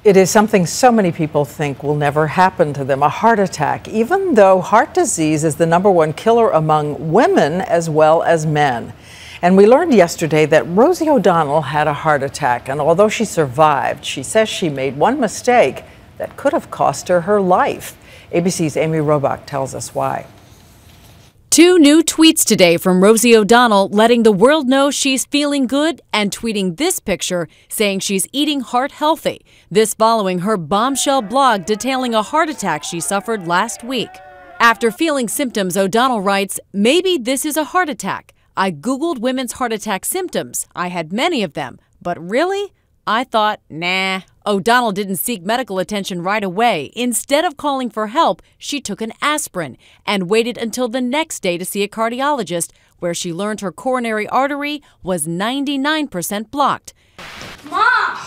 It is something so many people think will never happen to them, a heart attack, even though heart disease is the #1 killer among women as well as men. And we learned yesterday that Rosie O'Donnell had a heart attack, and although she survived, she says she made one mistake that could have cost her her life. ABC's Amy Robach tells us why. Two new tweets today from Rosie O'Donnell letting the world know she's feeling good and tweeting this picture saying she's eating heart healthy. This following her bombshell blog detailing a heart attack she suffered last week. After feeling symptoms, O'Donnell writes, "Maybe this is a heart attack. I Googled women's heart attack symptoms. I had many of them. But really? I thought, nah." O'Donnell didn't seek medical attention right away. Instead of calling for help, she took an aspirin and waited until the next day to see a cardiologist, where she learned her coronary artery was 99% blocked. Mom!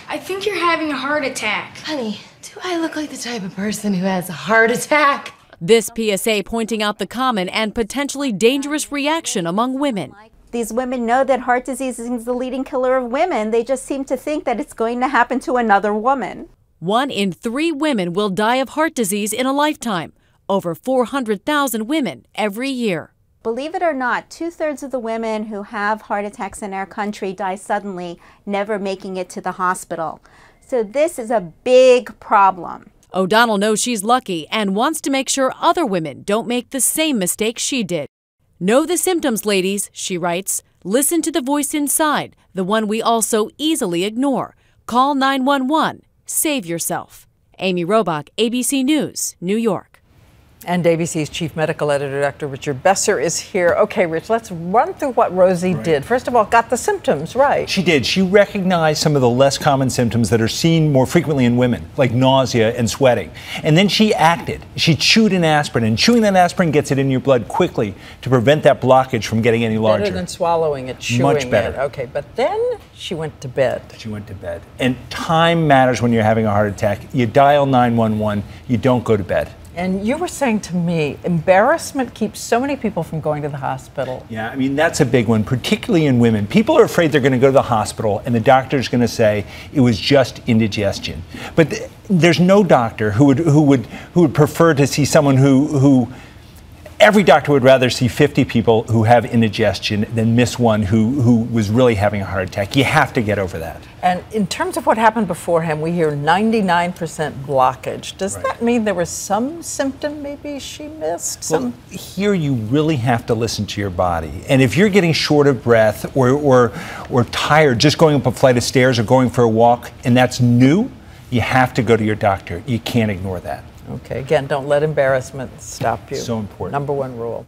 I think you're having a heart attack. Honey, do I look like the type of person who has a heart attack? This PSA pointing out the common and potentially dangerous reaction among women. These women know that heart disease is the leading killer of women. They just seem to think that it's going to happen to another woman. 1 in 3 women will die of heart disease in a lifetime. Over 400,000 women every year. Believe it or not, 2/3 of the women who have heart attacks in our country die suddenly, never making it to the hospital. So this is a big problem. O'Donnell knows she's lucky and wants to make sure other women don't make the same mistake she did. Know the symptoms, ladies, she writes. Listen to the voice inside, the one we all so easily ignore. Call 911. Save yourself. Amy Robach, ABC News, New York. And ABC's chief medical editor, Dr. Richard Besser, is here. Okay, Rich, let's run through what Rosie did. First of all, got the symptoms right. She did. She recognized some of the less common symptoms that are seen more frequently in women, like nausea and sweating. And then she acted. She chewed an aspirin, and chewing that aspirin gets it in your blood quickly to prevent that blockage from getting any larger. Better than swallowing it, chewing Much better. it. Okay, but then she went to bed. She went to bed. And time matters when you're having a heart attack. You dial 911. You don't go to bed. And you were saying to me, embarrassment keeps so many people from going to the hospital. Yeah, I mean, that's a big one, particularly in women. People are afraid they're going to go to the hospital and the doctor's going to say it was just indigestion. But there's no doctor who would prefer to see someone who every doctor would rather see 50 people who have indigestion than miss one who was really having a heart attack. You have to get over that. And in terms of what happened beforehand, we hear 99% blockage. Does that mean there was some symptom maybe she missed? Well, here you really have to listen to your body. And if you're getting short of breath or tired just going up a flight of stairs or going for a walk, and that's new, you have to go to your doctor. You can't ignore that. Okay, again, don't let embarrassment stop you. So important. #1 rule.